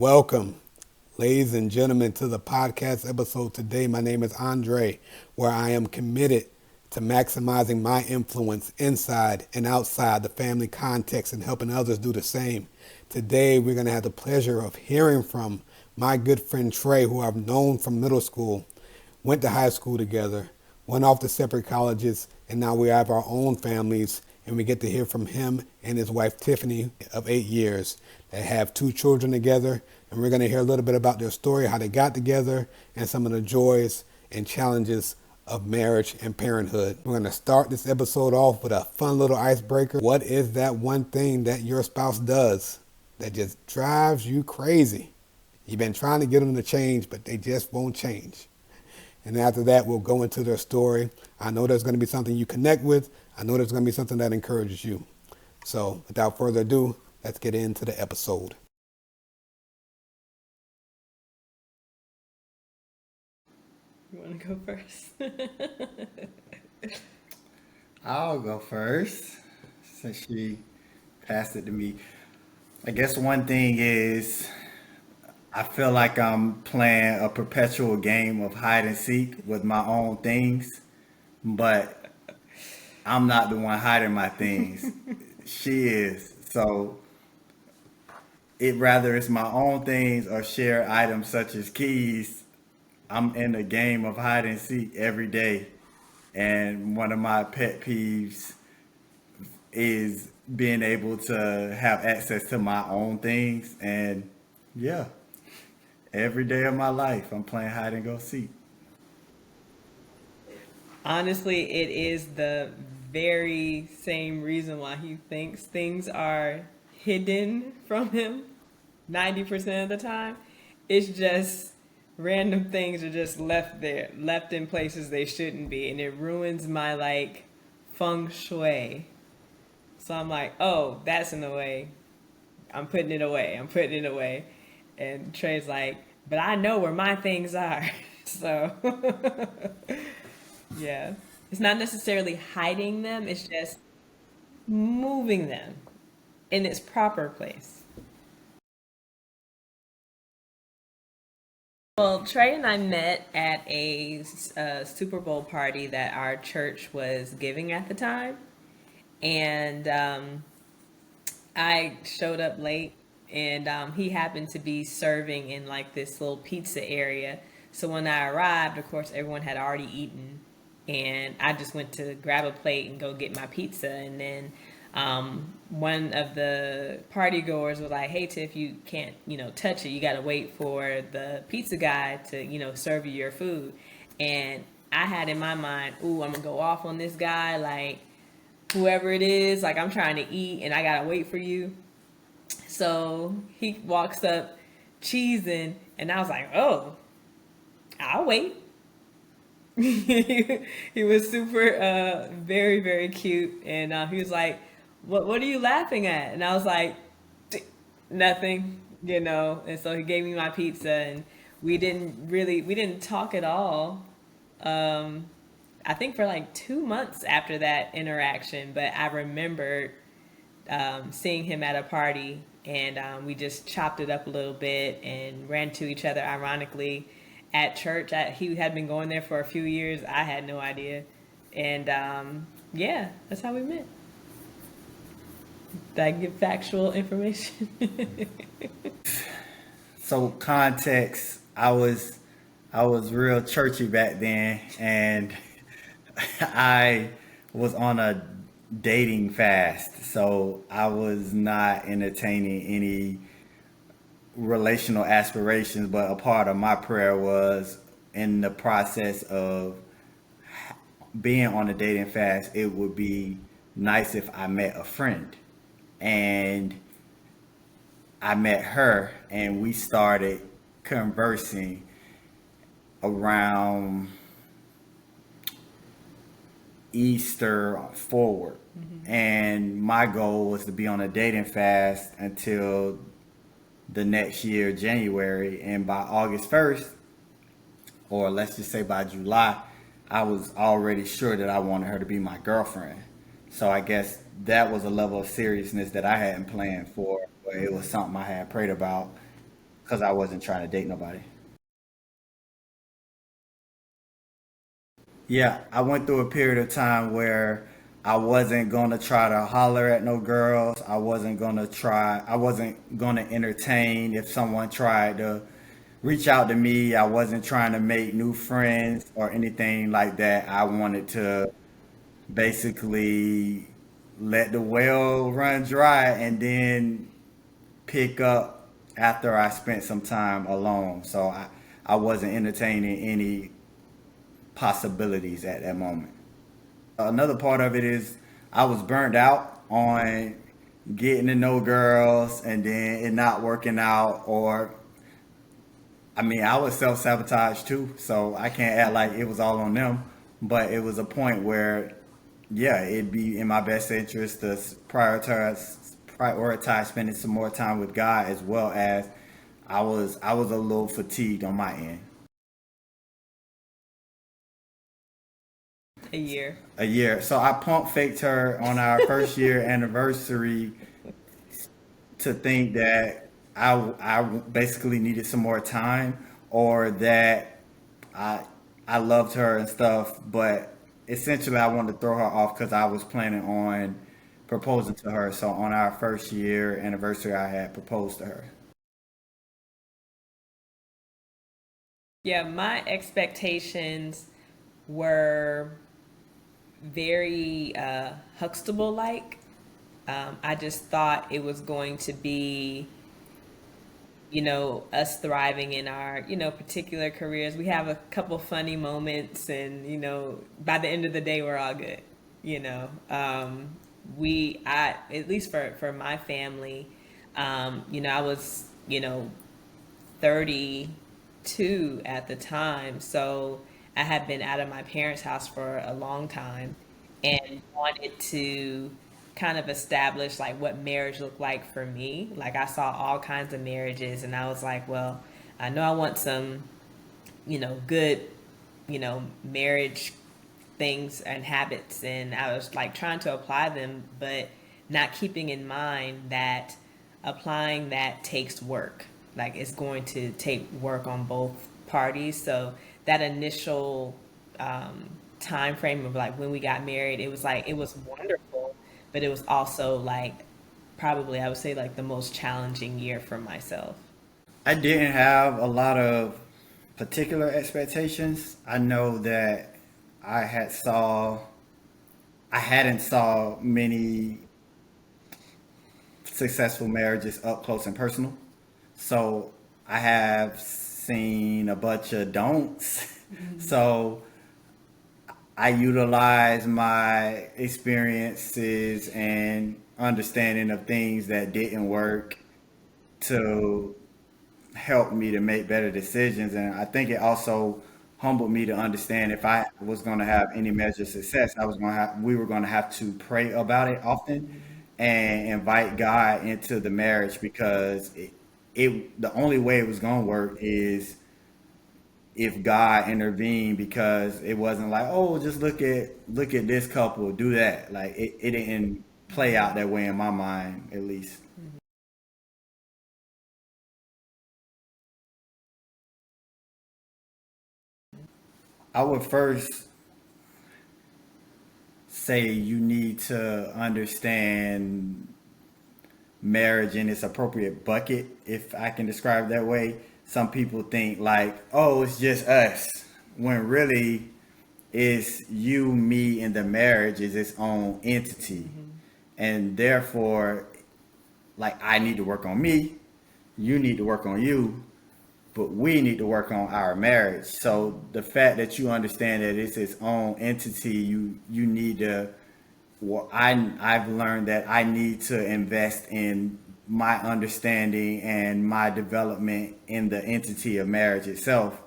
Welcome, ladies and gentlemen, to the podcast episode today. My name is Andre, where I am committed to maximizing my influence inside and outside the family context and helping others do the same. Today, we're going to have the pleasure of hearing from my good friend Trey, who I've known from middle school, went to high school together, went off to separate colleges, and now we have our own families. And we get to hear from him and his wife Tiffany of 8 years. They have two children together, and we're going to hear a little bit about their story, how they got together, and some of the joys and challenges of marriage and parenthood. We're going to start this episode off with a fun little icebreaker. What is that one thing that your spouse does that just drives you crazy? You've been trying to get them to change, but they just won't change. And after that, we'll go into their story. I know there's going to be something you connect with. I know there's going to be something that encourages you. So without further ado, let's get into the episode. You want to go first? I'll go first since she passed it to me. I guess one thing is I feel like I'm playing a perpetual game of hide and seek with my own things, but I'm not the one hiding my things. She is. So it rather it's my own things or share items such as keys. I'm in a game of hide and seek every day. And one of my pet peeves is being able to have access to my own things. And yeah, every day of my life, I'm playing hide and go seek. Honestly, it is the very same reason why he thinks things are hidden from him 90% of the time. It's just random things are just left there, left in places they shouldn't be, and it ruins my like feng shui. So I'm like, oh, that's in the way. I'm putting it away. I'm putting it away. And Trey's like, but I know where my things are. So, yeah. It's not necessarily hiding them, it's just moving them in its proper place. Well, Trey and I met at a Super Bowl party that our church was giving at the time. And I showed up late, and he happened to be serving in like this little pizza area. So when I arrived, of course, everyone had already eaten, and I just went to grab a plate and go get my pizza. And then one of the party goers was like, "Hey, Tiff, you can't, touch it. You got to wait for the pizza guy to, serve you your food." And I had in my mind, "Ooh, I'm gonna go off on this guy, like." Whoever it is, like I'm trying to eat and I gotta wait for you. So he walks up cheesing, and I was like, oh, I'll wait. He was super, very, very cute. And he was like, what are you laughing at? And I was like, nothing, And so he gave me my pizza, and we didn't talk at all. Um, I think for like 2 months after that interaction, but I remembered seeing him at a party, and we just chopped it up a little bit and ran to each other ironically at church. He had been going there for a few years. I had no idea. And yeah, that's how we met. Did I give factual information? So context, I was real churchy back then, and I was on a dating fast, so I was not entertaining any relational aspirations. But a part of my prayer was in the process of being on a dating fast, it would be nice if I met a friend. And I met her, and we started conversing around Easter forward. And my goal was to be on a dating fast until the next year, January. And by August 1st, or let's just say by July, I was already sure that I wanted her to be my girlfriend. So I guess that was a level of seriousness that I hadn't planned for, but it was something I had prayed about. because I wasn't trying to date nobody. Yeah, I went through a period of time where I wasn't gonna try to holler at no girls. I wasn't gonna entertain if someone tried to reach out to me. I wasn't trying to make new friends or anything like that. I wanted to basically let the well run dry and then pick up after I spent some time alone. So I wasn't entertaining any possibilities at that moment. Another part of it is I was burned out on getting to know girls and then it not working out. Or I mean, I was self sabotage too, so I can't act like it was all on them. But it was a point where, yeah, it'd be in my best interest to prioritize spending some more time with God, as well as I was a little fatigued on my end. A year. A year. So I pump faked her on our first year anniversary to think that I basically needed some more time, or that I I loved her and stuff, but essentially I wanted to throw her off because I was planning on proposing to her. So on our first year anniversary, I had proposed to her. Yeah, my expectations were very Huxtable like. I just thought it was going to be, us thriving in our, particular careers. We have a couple funny moments, and, by the end of the day, we're all good. At least for my family, I was, 32 at the time. So I had been out of my parents' house for a long time and wanted to kind of establish like what marriage looked like for me. Like I saw all kinds of marriages and I was like, well, I know I want some, good, marriage things and habits. And I was like trying to apply them, but not keeping in mind that applying that takes work. Like it's going to take work on both parties. So that initial time frame of like when we got married, it was like it was wonderful, but it was also like probably I would say like the most challenging year for myself. I didn't have a lot of particular expectations. I know that I had saw I hadn't saw many successful marriages up close and personal. So I have seen a bunch of don'ts. So I utilize my experiences and understanding of things that didn't work to help me to make better decisions. And I think it also humbled me to understand if I was going to have any measure of success, we were going to have to pray about it often and invite God into the marriage, because the only way it was going to work is if God intervened, because it wasn't like, oh, just look at this couple, do that. Like it didn't play out that way in my mind, at least. I would first say you need to understand marriage in its appropriate bucket, if I can describe it that way. Some people think like, oh, it's just us, when really it's you, me, and the marriage is its own entity. And therefore, like, I need to work on me, you need to work on you, but we need to work on our marriage. So the fact that you understand that it's its own entity, you need to. Well, I've learned that I need to invest in my understanding and my development in the entity of marriage itself,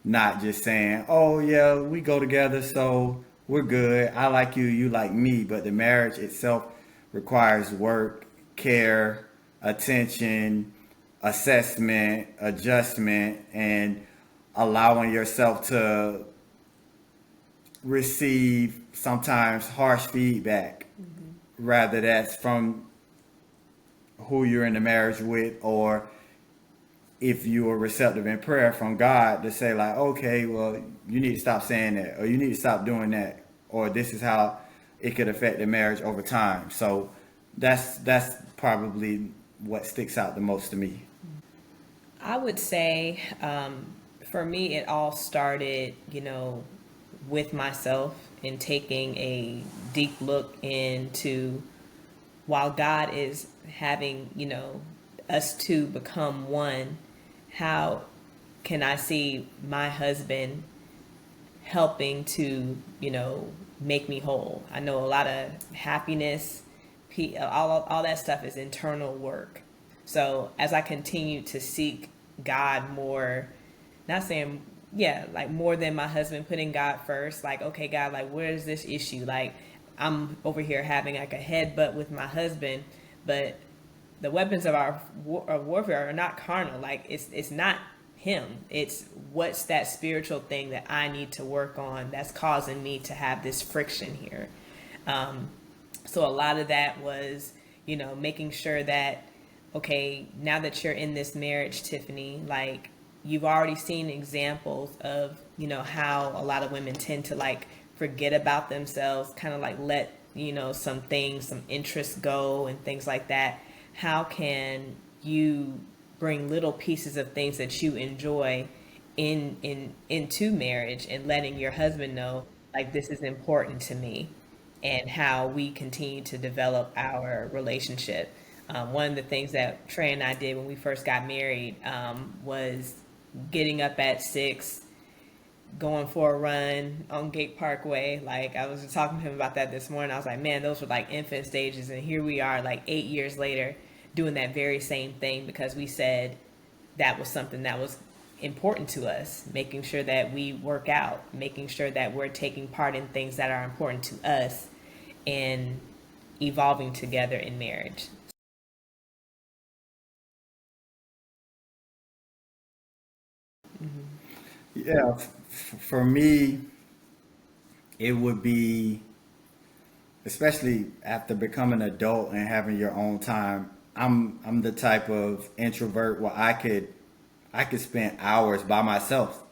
not just saying, "Oh yeah, we go together, so we're good. I like you, you like me." But the marriage itself requires work, care, attention, assessment, adjustment, and allowing yourself to receive sometimes harsh feedback, rather that's from who you're in the marriage with, or if you are receptive in prayer from God to say like, okay, well, you need to stop saying that, or you need to stop doing that, or this is how it could affect the marriage over time. So that's probably what sticks out the most to me. I would say, for me, it all started, with myself and taking a deep look into while God is having, us to become one, how can I see my husband helping to, make me whole? I know a lot of happiness, all that stuff is internal work. So as I continue to seek God more, not saying, yeah, like more than my husband, putting God first, like, okay, God, like, where is this issue? Like, I'm over here having like a headbutt with my husband, but the weapons of our warfare are not carnal. Like, it's not him. It's what's that spiritual thing that I need to work on that's causing me to have this friction here. So a lot of that was, making sure that, okay, now that you're in this marriage, Tiffany, like, you've already seen examples of, how a lot of women tend to like forget about themselves, kind of like let, some things, some interests go and things like that. How can you bring little pieces of things that you enjoy into marriage, and letting your husband know, like, this is important to me, and how we continue to develop our relationship. One of the things that Trey and I did when we first got married, was getting up at 6, going for a run on Gate Parkway. Like, I was just talking to him about that this morning. I was like, man, those were like infant stages, and here we are, like 8 years later, doing that very same thing because we said that was something that was important to us. Making sure that we work out, making sure that we're taking part in things that are important to us, and evolving together in marriage. Yeah, for me, it would be, especially after becoming an adult and having your own time. I'm the type of introvert where I could spend hours by myself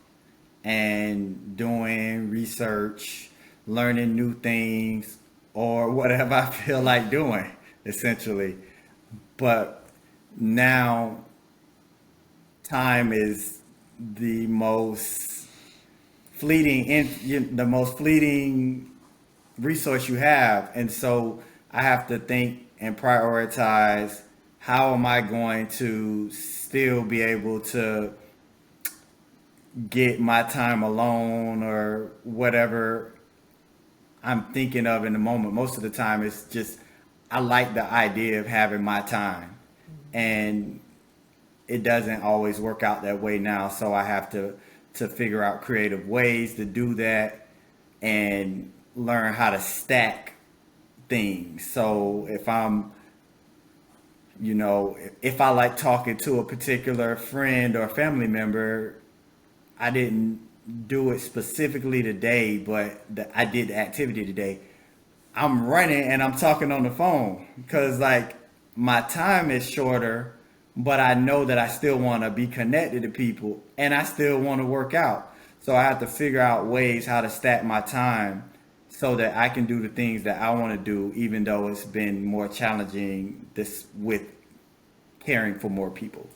and doing research, learning new things, or whatever I feel like doing, essentially. But now time is the most the most fleeting resource you have, and so I have to think and prioritize, how am I going to still be able to get my time alone or whatever I'm thinking of in the moment. Most of the time it's just, I like the idea of having my time, and it doesn't always work out that way now, so I have to figure out creative ways to do that and learn how to stack things. So if I like talking to a particular friend or family member, I didn't do it specifically today, but I did the activity today. I'm running and I'm talking on the phone because like my time is shorter, but I know that I still want to be connected to people and I still want to work out. So I have to figure out ways how to stack my time so that I can do the things that I want to do, even though it's been more challenging this with caring for more people.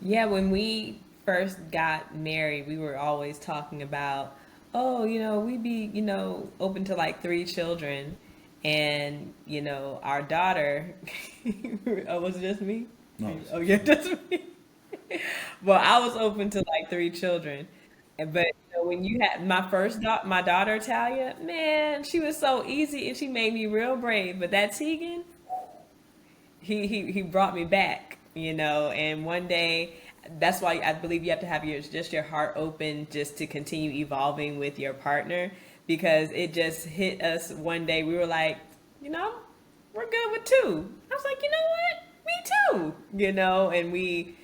Yeah, when we first got married, we were always talking about, oh, we'd be, open to like 3 children. And, our daughter, oh, was it just me? No. Oh, yeah, just me. Well, I was open to like 3 children. But when you had my daughter, Talia, man, she was so easy and she made me real brave. But that Tegan, he brought me back, and one day, that's why I believe you have to have your heart open, just to continue evolving with your partner, because it just hit us one day. We were like, you know we're good with 2. I was like, you know what, me too, and we,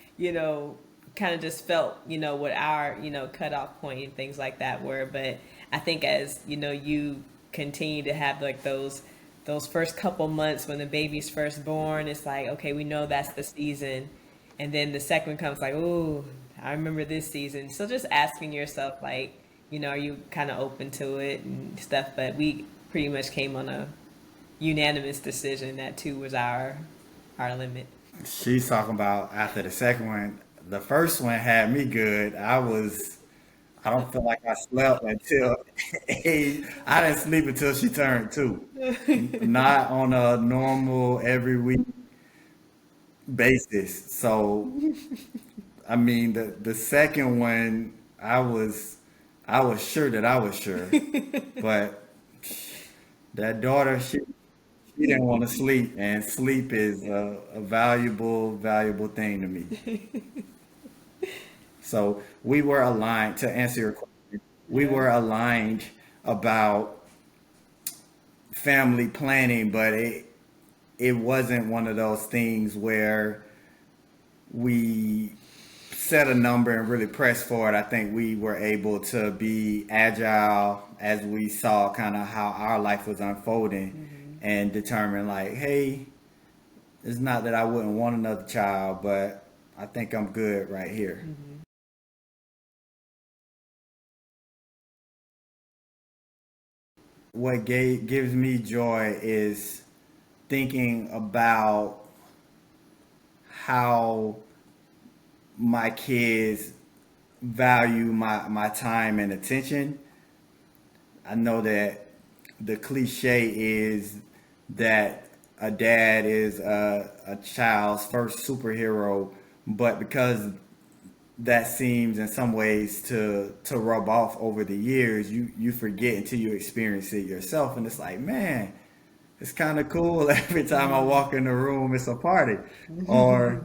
kind of just felt, what our, cutoff point and things like that were. But I think as, you continue to have like those those first couple months when the baby's first born, it's like, okay, we know that's the season. And then the second one comes like, ooh, I remember this season. So just asking yourself, like, are you kind of open to it and stuff? But we pretty much came on a unanimous decision that two was our limit. She's talking about after the second one. The first one had me good. I don't feel like I slept until 8. I didn't sleep until she turned 2. Not on a normal every week basis. So, I mean, the second one, I was sure that I was sure, but that daughter, she didn't want to sleep, and sleep is a valuable thing to me. So we were aligned to answer your question. We Yeah. were aligned about family planning, but it wasn't one of those things where we set a number and really press for it. I think we were able to be agile as we saw kind of how our life was unfolding Mm-hmm. and determine like, hey, it's not that I wouldn't want another child, but I think I'm good right here. Mm-hmm. What gives me joy is thinking about how my kids value my time and attention. I know that the cliche is that a dad is a child's first superhero, but because that seems in some ways to rub off over the years, you forget until you experience it yourself, and it's like, man, it's kind of cool. Every time I walk in the room, it's a party, or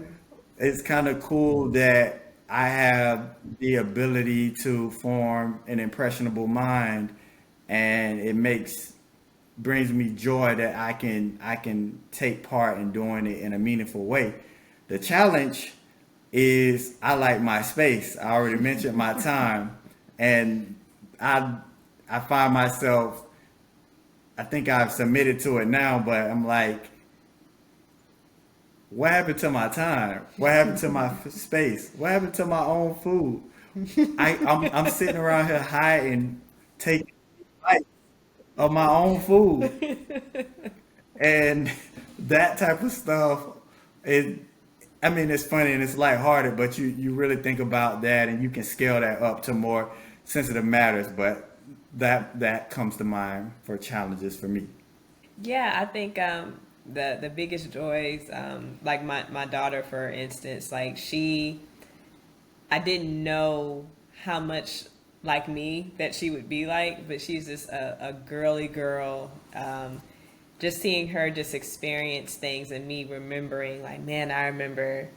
it's kind of cool that I have the ability to form an impressionable mind, and it makes brings me joy that I can take part in doing it in a meaningful way. The challenge is I like my space. I already mentioned my time, and I I find myself. I think I've submitted to it now, but I'm like, what happened to my time? What happened to my space? What happened to my own food? I'm sitting around here hiding, taking bites of my own food, and that type of stuff. It, I mean, it's funny and it's lighthearted, but you really think about that, and you can scale that up to more sensitive matters. But that comes to mind for challenges for me. Yeah, I think the biggest joys, like my daughter, for instance, like I didn't know how much like me that she would be like, but she's just a girly girl. Just seeing her just experience things and me remembering, like, man, I remember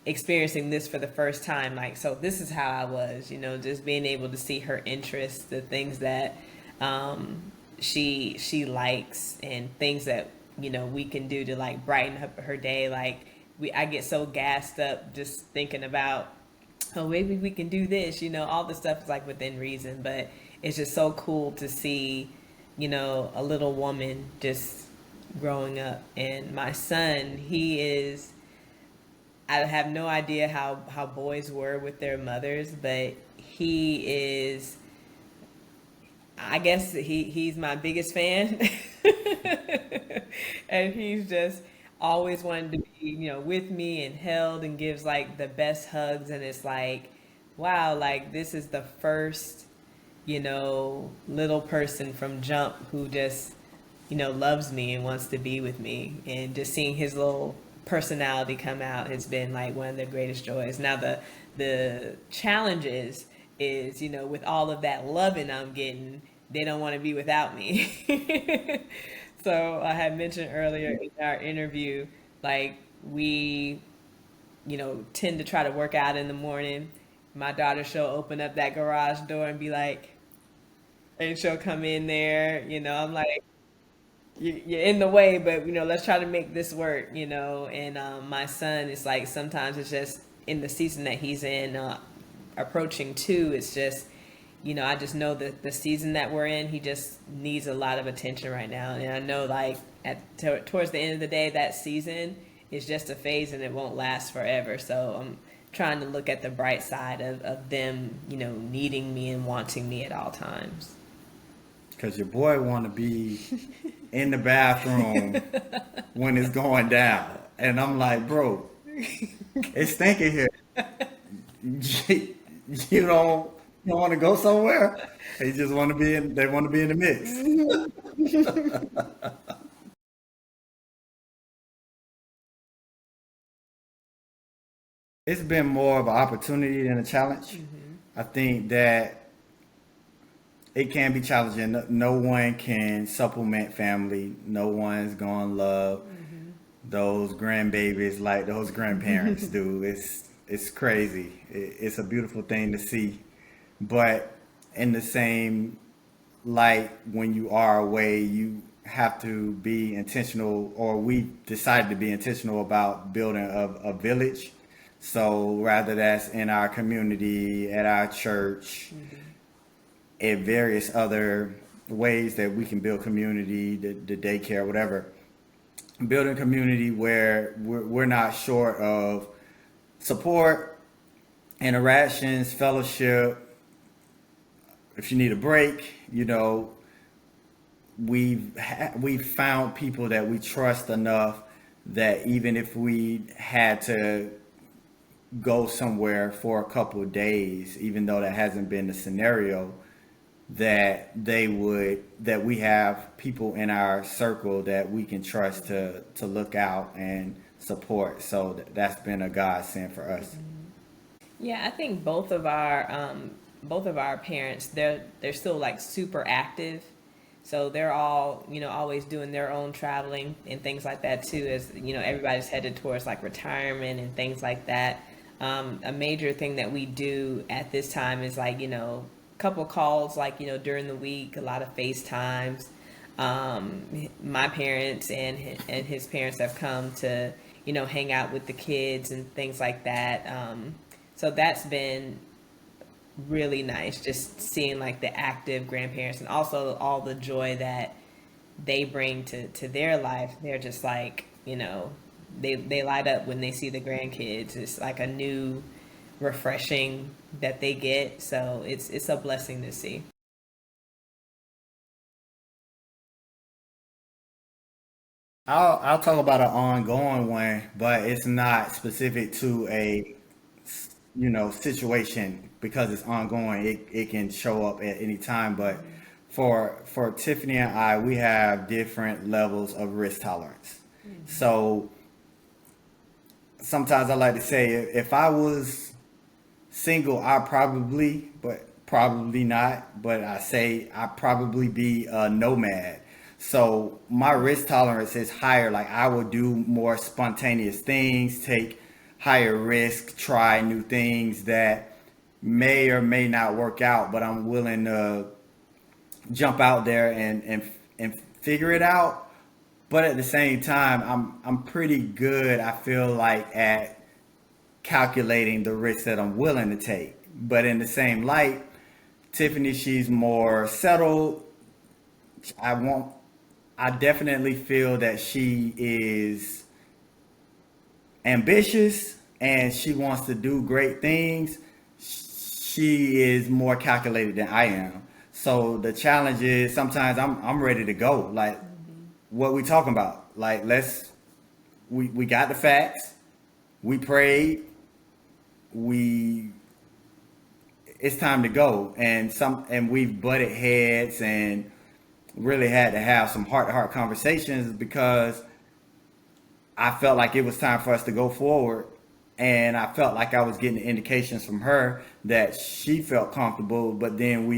experiencing this for the first time. Like, so this is how I was, just being able to see her interests, the things that she likes, and things that we can do to like brighten up her day. Like I get so gassed up just thinking about, oh, maybe we can do this. All the stuff is like within reason, but it's just so cool to see, a little woman just growing up. And my son, he is. I have no idea how boys were with their mothers, but he is. I guess he's my biggest fan, and he's just always wanted to be with me and held, and gives like the best hugs, and it's like, wow, like this is the first little person from jump who just loves me and wants to be with me, and just seeing his little personality come out has been like one of the greatest joys. Now the challenges is, with all of that loving I'm getting, they don't want to be without me. So I had mentioned earlier in our interview, like we, tend to try to work out in the morning. My daughter, she'll open up that garage door and be like, and she'll come in there, I'm like, you're in the way, but let's try to make this work. And my son is like, sometimes it's just in the season that he's in, approaching 2, it's just I just know that the season that we're in, he just needs a lot of attention right now. And I know, like, towards the end of the day, that season is just a phase and it won't last forever. So I'm trying to look at the bright side of them, needing me and wanting me at all times. Because your boy want to be in the bathroom when it's going down. And I'm like, bro, it's stinking here. You don't want to go somewhere. They just want to be in. They want to be in the mix. It's been more of an opportunity than a challenge. I think that it can be challenging. No one can supplement family. No one's gonna love those grandbabies like those grandparents do. It's crazy. It's a beautiful thing to see, but in the same light, when you are away, you have to be intentional, or we decided to be intentional about building a village. So rather that's in our community, at our church, in various other ways that we can build community, the daycare, whatever. Building community where we're not short of support, interactions, fellowship. If you need a break, we've found people that we trust enough that even if we had to go somewhere for a couple of days, even though that hasn't been the scenario, that we have people in our circle that we can trust to look out and support. So that's been a godsend for us. Yeah, I think both of our parents, they're still like super active. So they're all, always doing their own traveling and things like that too, as everybody's headed towards like retirement and things like that. A major thing that we do at this time is like, a couple calls, like, during the week, a lot of FaceTimes. My parents and his parents have come to, hang out with the kids and things like that. So that's been really nice, just seeing like the active grandparents and also all the joy that they bring to their life. They're just like, they light up when they see the grandkids. It's like a new refreshing that they get. So it's a blessing to see. I'll talk about an ongoing one, but it's not specific to a situation because it's ongoing. It can show up at any time. But for Tiffany and I, we have different levels of risk tolerance. So sometimes I like to say if I was single, but probably not. But I say I'd probably be a nomad. So my risk tolerance is higher. Like I will do more spontaneous things, take higher risk, try new things that may or may not work out, but I'm willing to jump out there and figure it out. But at the same time, I'm pretty good, I feel like, at calculating the risks that I'm willing to take. But in the same light, Tiffany, she's more settled. I definitely feel that she is ambitious and she wants to do great things. She is more calculated than I am. So the challenge is sometimes I'm ready to go. Like what we talking about? Like we got the facts. We prayed. We it's time to go. And we've butted heads and really had to have some heart-to-heart conversations because I felt like it was time for us to go forward. And I felt like I was getting indications from her that she felt comfortable, but then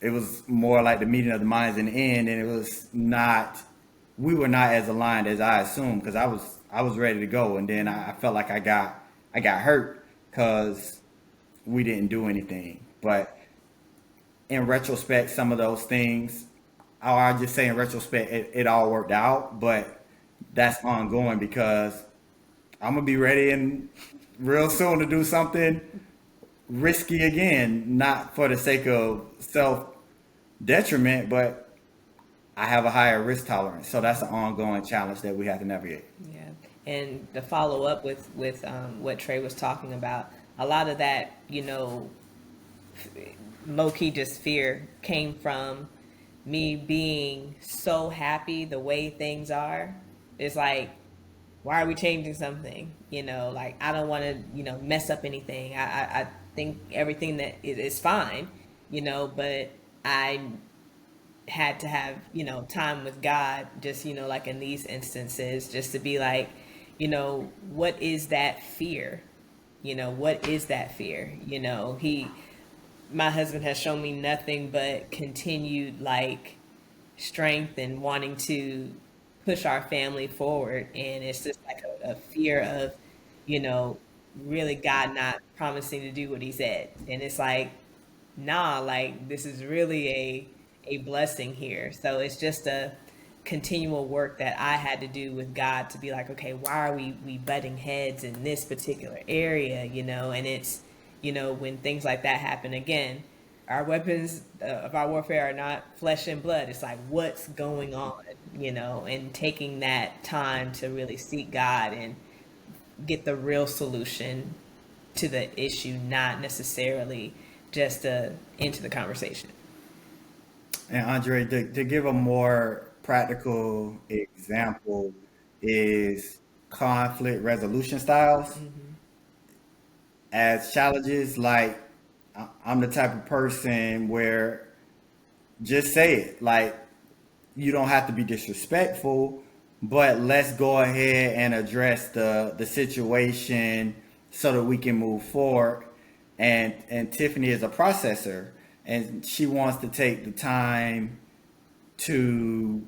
it was more like the meeting of the minds in the end, and we were not as aligned as I assumed because I was ready to go. And then I felt like I got hurt because we didn't do anything. But in retrospect, some of those things, I just say in retrospect, it all worked out, but that's ongoing because I'm gonna be ready and real soon to do something risky again, not for the sake of self detriment, but I have a higher risk tolerance. So that's an ongoing challenge that we have to navigate. Yeah, and to follow up with what Trey was talking about, a lot of that, low key just fear came from me being so happy the way things are. It's like, why are we changing something? Like I don't want to, mess up anything. I think everything that is fine, but I had to have, time with God, just, like in these instances, just to be like, what is that fear? What is that fear? My husband has shown me nothing but continued like strength and wanting to push our family forward. And it's just like a fear of, you know, really God not promising to do what he said. And it's like, nah, like this is really a blessing here. So it's just a continual work that I had to do with God to be like, okay, why are we butting heads in this particular area, and it's, when things like that happen again, our weapons of our warfare are not flesh and blood. It's like, what's going on, and taking that time to really seek God and get the real solution to the issue, not necessarily just into the conversation. And Andre, to give a more practical example, is conflict resolution styles as challenges. Like, I'm the type of person where just say it. Like, you don't have to be disrespectful, but let's go ahead and address the situation so that we can move forward. And Tiffany is a processor, and she wants to take the time to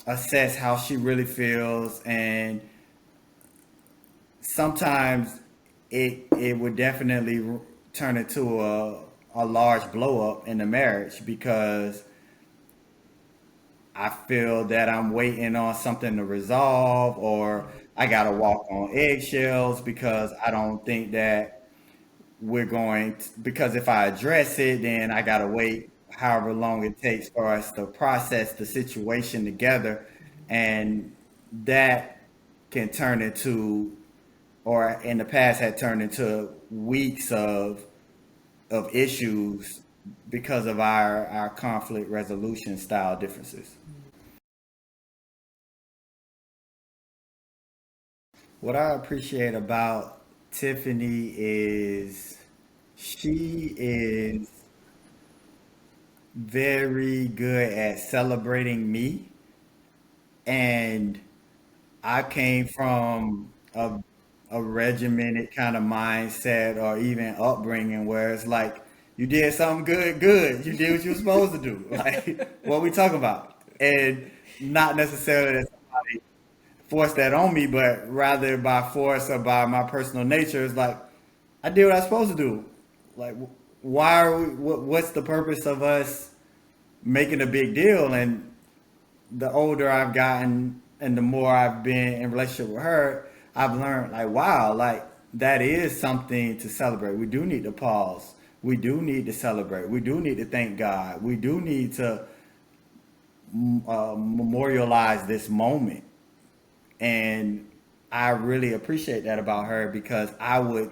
assess how she really feels, and sometimes it would definitely turn into a large blow up in the marriage because I feel that I'm waiting on something to resolve, or I gotta walk on eggshells because I don't think that because if I address it, then I gotta wait however long it takes for us to process the situation together, and that can turn into, or in the past had turned into weeks of issues because of our conflict resolution style differences. What I appreciate about Tiffany is she is very good at celebrating me, and I came from a regimented kind of mindset or even upbringing where it's like you did something good, you did what you were supposed to do. Like, what we talk about, and not necessarily that somebody forced that on me, but rather by force or by my personal nature. It's like I did what I was supposed to do. Like, why are we? What's the purpose of us making a big deal? And the older I've gotten and the more I've been in relationship with her, I've learned like, wow, like that is something to celebrate. We do need to pause. We do need to celebrate. We do need to thank God. We do need to memorialize this moment. And I really appreciate that about her because I would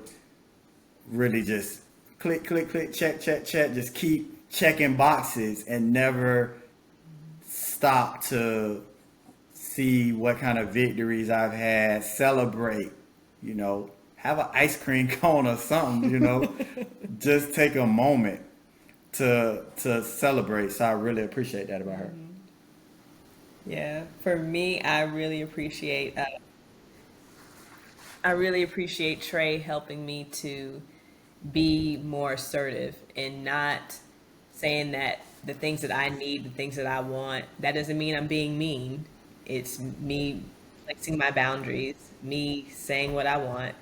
really just click, click, click, check, just keep checking boxes and never stop to see what kind of victories I've had, celebrate, have an ice cream cone or something, just take a moment to celebrate. So I really appreciate that about her. Yeah, for me, I really appreciate Trey helping me to be more assertive and not saying that the things that I need, the things that I want, that doesn't mean I'm being mean. It's me placing my boundaries, me saying what I want,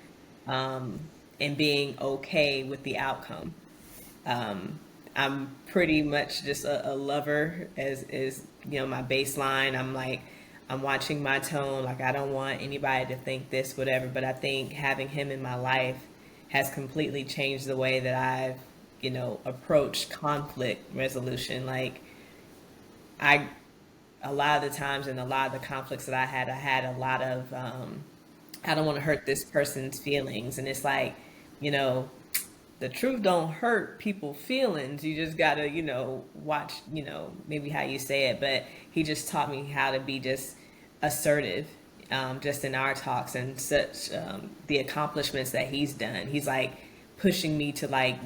and being okay with the outcome. I'm pretty much just a lover as my baseline. I'm like, I'm watching my tone. Like I don't want anybody to think this, whatever. But I think having him in my life has completely changed the way that I've, approached conflict resolution. Like, I, a lot of the times in a lot of the conflicts that I had a lot of, I don't want to hurt this person's feelings. And it's like, you know, the truth don't hurt people's feelings. You just gotta, watch, maybe how you say it. But he just taught me how to be just assertive, just in our talks and such, the accomplishments that he's done. He's like pushing me to like,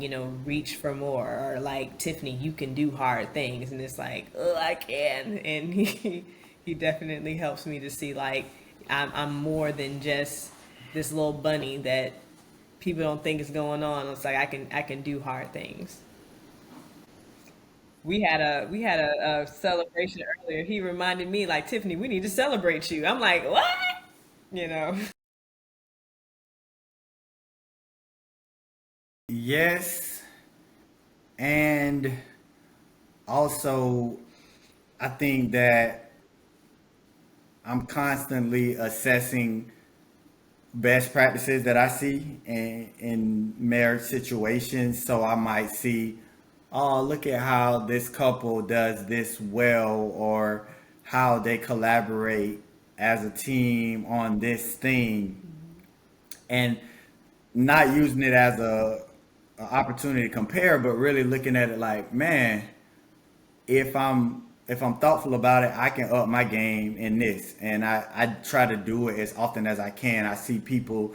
reach for more, or like, Tiffany, you can do hard things. And it's like, oh, I can. And he definitely helps me to see like I'm more than just this little bunny that people don't think is going on. It's like I can do hard things. We had a celebration earlier. He reminded me like, Tiffany, we need to celebrate you. I'm like, what? You know. Yes, and also I think that I'm constantly assessing best practices that I see in marriage situations. So I might see, oh, look at how this couple does this well, or how they collaborate as a team on this thing, and not using it as a opportunity to compare, but really looking at it like, man, if I'm thoughtful about it, I can up my game in this. And I try to do it as often as I can. I see people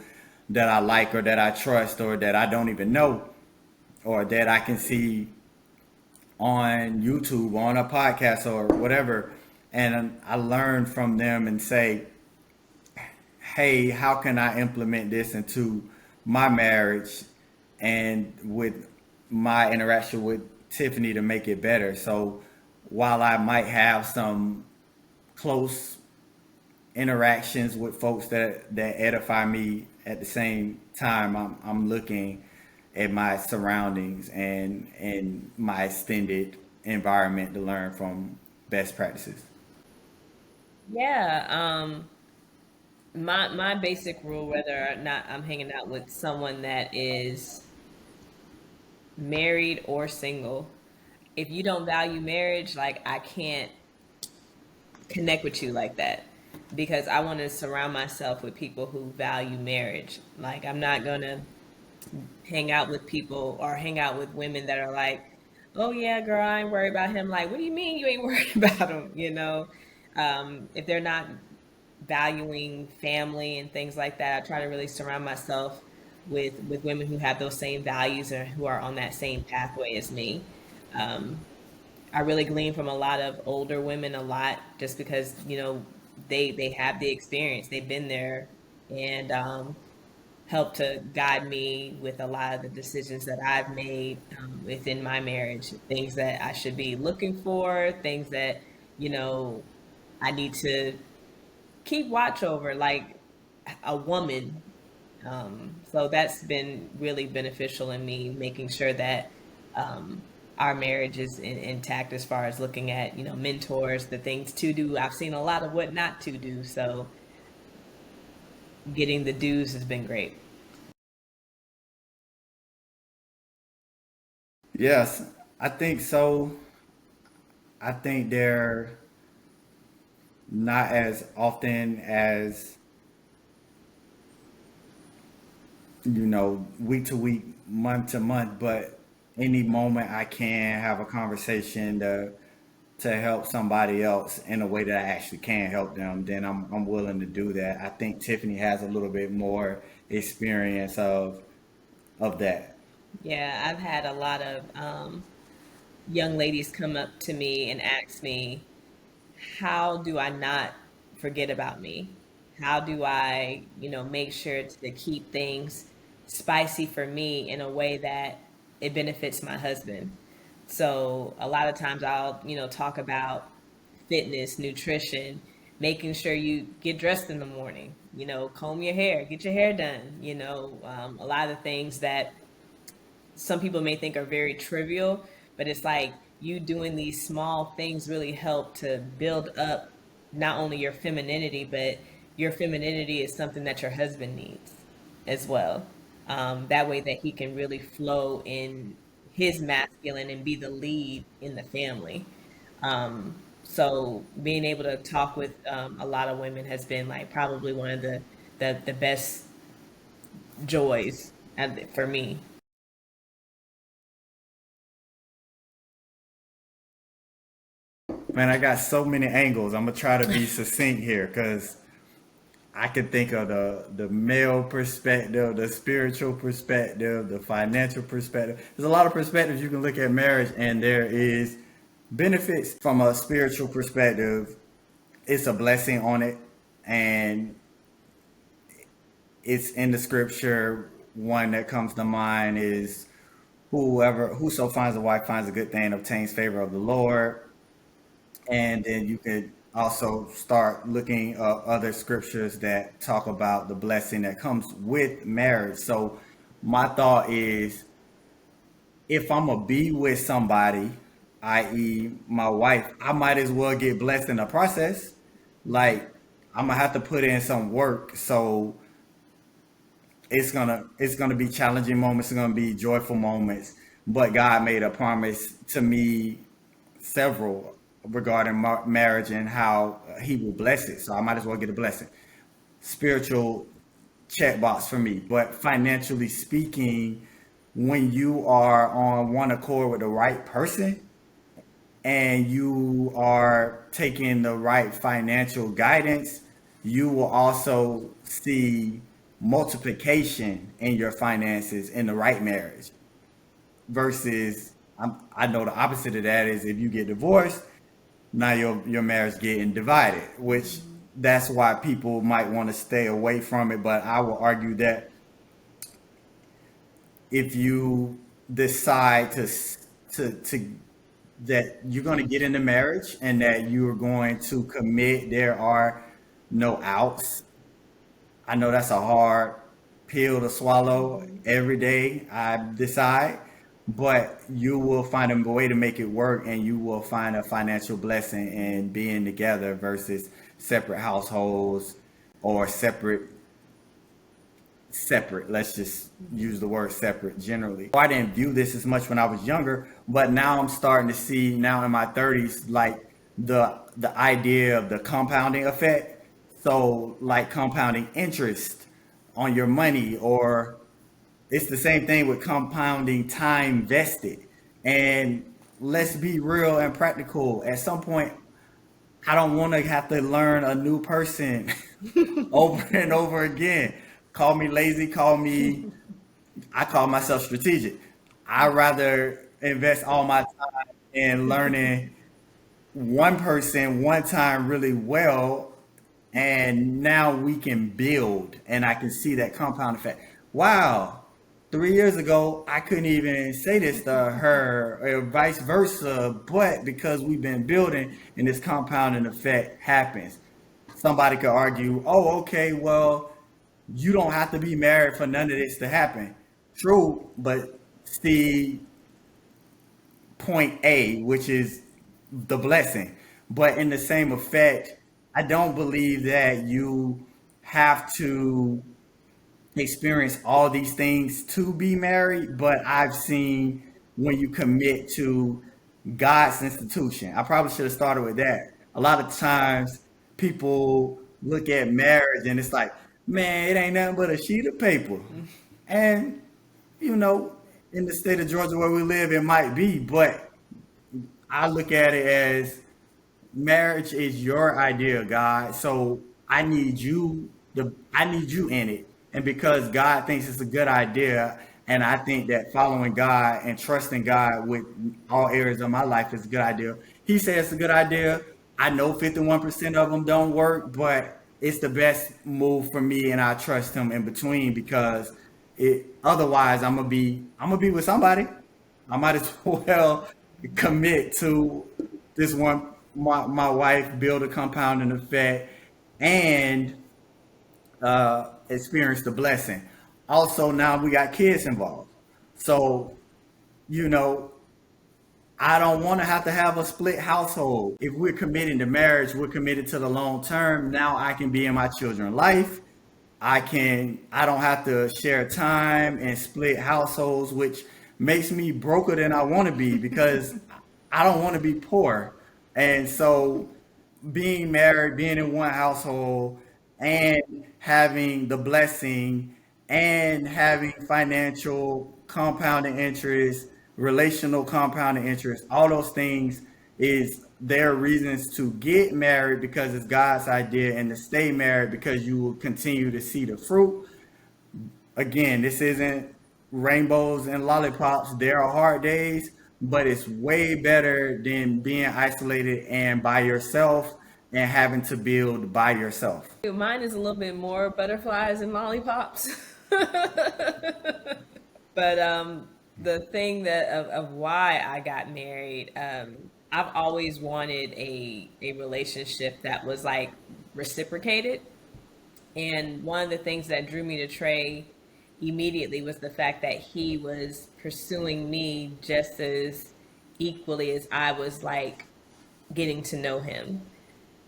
that I like, or that I trust, or that I don't even know, or that I can see on YouTube, on a podcast, or whatever. And I learn from them and say, hey, how can I implement this into my marriage and with my interaction with Tiffany to make it better? So while I might have some close interactions with folks that edify me, at the same time I'm looking at my surroundings and my extended environment to learn from best practices. Yeah. My basic rule, whether or not I'm hanging out with someone that is married or single, if you don't value marriage, like, I can't connect with you like that, because I want to surround myself with people who value marriage. Like, I'm not gonna hang out with people or hang out with women that are like, oh yeah, girl, I ain't worried about him. Like, what do you mean you ain't worried about him? If they're not valuing family and things like that, I try to really surround myself with women who have those same values and who are on that same pathway as me. Um, I really glean from a lot of older women a lot, just because they have the experience, they've been there, and help to guide me with a lot of the decisions that I've made, within my marriage, things that I should be looking for, things that you know I need to keep watch over, like a woman. So that's been really beneficial in me making sure that, um, our marriage is intact, as far as looking at, mentors, the things to do. I've seen a lot of what not to do. So getting the do's has been great. Yes, I think so. I think they're not as often as, week to week, month to month, but any moment I can have a conversation to help somebody else in a way that I actually can help them, then I'm willing to do that. I think Tiffany has a little bit more experience of that. Yeah, I've had a lot of, young ladies come up to me and ask me, how do I not forget about me? How do I, make sure to keep things spicy for me in a way that it benefits my husband? So a lot of times I'll, talk about fitness, nutrition, making sure you get dressed in the morning, comb your hair, get your hair done, a lot of things that some people may think are very trivial, but it's like, you doing these small things really help to build up not only your femininity, but your femininity is something that your husband needs as well. That way that he can really flow in his masculine and be the lead in the family. So being able to talk with a lot of women has been like probably one of the best joys for me. Man, I got so many angles. I'm gonna try to be succinct here because I can think of the male perspective, the spiritual perspective, the financial perspective. There's a lot of perspectives you can look at marriage, and there is benefits from a spiritual perspective. It's a blessing on it, and it's in the scripture. One that comes to mind is whoso finds a wife finds a good thing, obtains favor of the Lord. And then you could also start looking up other scriptures that talk about the blessing that comes with marriage. So my thought is, if I'm gonna be with somebody, i.e., my wife, I might as well get blessed in the process. Like, I'm gonna have to put in some work. So it's gonna be challenging moments. It's gonna be joyful moments. But God made a promise to me, several, regarding marriage and how He will bless it. So I might as well get a blessing. Spiritual checkbox for me. But financially speaking, when you are on one accord with the right person and you are taking the right financial guidance, you will also see multiplication in your finances in the right marriage. Versus, I know the opposite of that is if you get divorced, now your marriage getting divided, which that's why people might want to stay away from it. But I will argue that if you decide to that you're going to get into marriage and that you are going to commit, there are no outs. I know that's a hard pill to swallow every day, I decide, but you will find a way to make it work and you will find a financial blessing in being together versus separate households or separate. Let's just use the word separate generally. I didn't view this as much when I was younger, but now I'm starting to see now in my 30s like the idea of the compounding effect. So like compounding interest on your money, or it's the same thing with compounding time vested. And let's be real and practical. At some point, I don't want to have to learn a new person over and over again. Call me lazy, I call myself strategic. I rather invest all my time in learning one person one time really well, and now we can build, and I can see that compound effect. Wow, 3 years ago I couldn't even say this to her, or vice versa, but because we've been building and this compounding effect happens. Somebody could argue, oh, okay, well, you don't have to be married for none of this to happen. True, but see, point A, which is the blessing. But in the same effect, I don't believe that you have to experience all these things to be married, but I've seen when you commit to God's institution. I probably should have started with that. A lot of times people look at marriage and it's like, man, it ain't nothing but a sheet of paper. And, you know, in the state of Georgia where we live, it might be, but I look at it as marriage is your idea, God. So I need you in it. And because God thinks it's a good idea, and I think that following God and trusting God with all areas of my life is a good idea. He says it's a good idea. I know 51% of them don't work, but it's the best move for me, and I trust him in between because it otherwise I'm gonna be with somebody. I might as well commit to this one, my wife, build a compounding effect, and experience the blessing. Also, now we got kids involved. So, you know, I don't want to have a split household. If we're committing to marriage, we're committed to the long term. Now I can be in my children's life I don't have to share time and split households, which makes me broker than I want to be because I don't want to be poor. And so being married, being in one household, and having the blessing and having financial compounding interest, relational compounding interest, all those things is there are reasons to get married because it's God's idea and to stay married because you will continue to see the fruit. Again, this isn't rainbows and lollipops. There are hard days, but it's way better than being isolated and by yourself and having to build by yourself. Mine is a little bit more butterflies and lollipops. But the thing of why I got married, I've always wanted a relationship that was like reciprocated. And one of the things that drew me to Trey immediately was the fact that he was pursuing me just as equally as I was like getting to know him.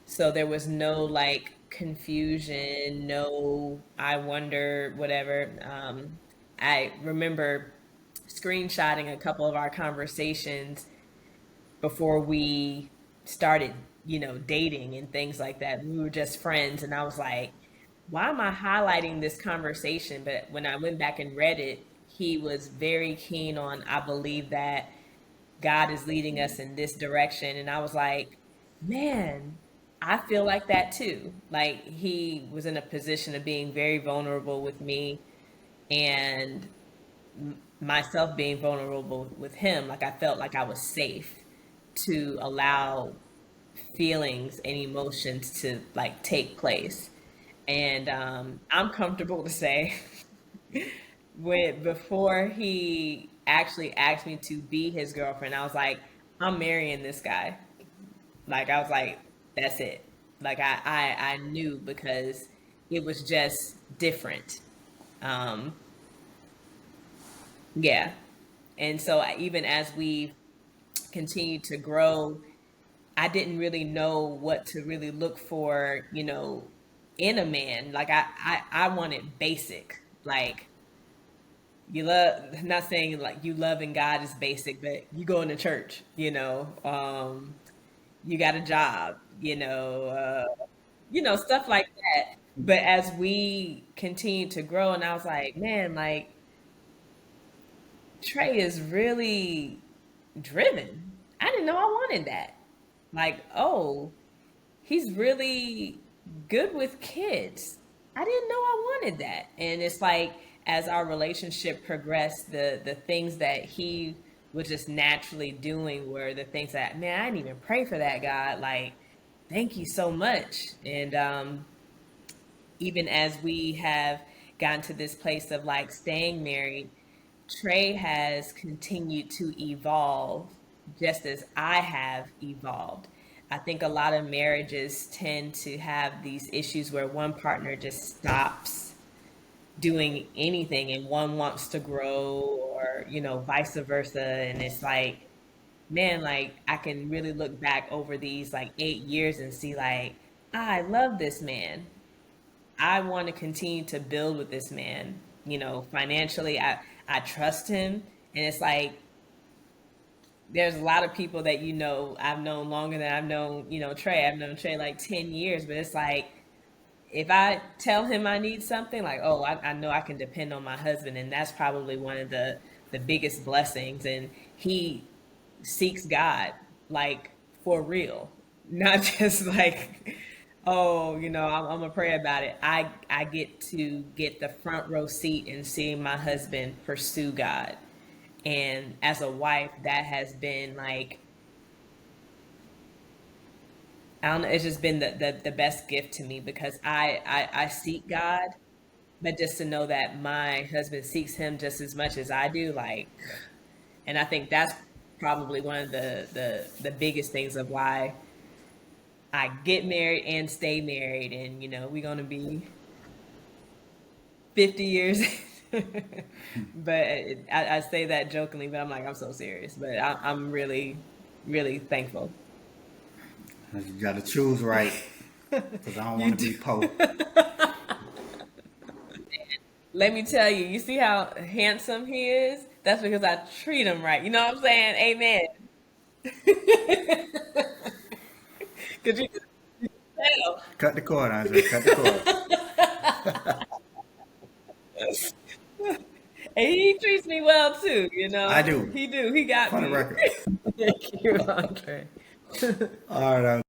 So there was no like confusion, no, I wonder, whatever. I remember screenshotting a couple of our conversations before we started, dating and things like that. We were just friends, and I was like, why am I highlighting this conversation? But when I went back and read it, he was very keen on, I believe that God is leading us in this direction. And I was like, man, I feel like that too. Like he was in a position of being very vulnerable with me and myself being vulnerable with him. Like I felt like I was safe to allow feelings and emotions to like take place. And I'm comfortable to say when before he actually asked me to be his girlfriend, I was like, I'm marrying this guy. Like I was like, that's it. Like I knew because it was just different. Um, yeah. And so even as we continued to grow, I didn't really know what to really look for, in a man. Like I wanted basic. Like you love, not saying like you loving God is basic, but you going to church, you got a job, stuff like that. But as we continued to grow, and I was like, man, like Trey is really driven. I didn't know I wanted that. Like, oh, he's really good with kids. I didn't know I wanted that. And it's like as our relationship progressed, the things that he was just naturally doing were the things that, man, I didn't even pray for that, God. Like, thank you so much. And even as we have gotten to this place of like staying married, Trey has continued to evolve just as I have evolved. I think a lot of marriages tend to have these issues where one partner just stops doing anything and one wants to grow or, vice versa. And it's like, man, like I can really look back over these like 8 years and see like, I love this man. I want to continue to build with this man. Financially, I trust him. And it's like there's a lot of people that I've known longer than I've known, Trey. I've known Trey like 10 years, but it's like if I tell him I need something, like, oh, I know I can depend on my husband, and that's probably one of the biggest blessings. And he seeks God like for real, not just like, oh, I'm gonna pray about it. I get to get the front row seat and seeing my husband pursue God. And as a wife, that has been like, I don't know, it's just been the best gift to me because I seek God, but just to know that my husband seeks him just as much as I do, like, and I think that's probably one of the biggest things of why I get married and stay married. And, we're going to be 50 years. But I say that jokingly, but I'm like, I'm so serious. But I'm really, really thankful. You got to choose right because I don't You want to do. be poor. let me tell you, you see how handsome he is? That's because I treat him right. You know what I'm saying? Amen. Because you can tell. Cut the cord, Andre. Cut the cord. And he treats me well too, you I know. do. He do. He got For the me. record. Thank you, Andre. All right.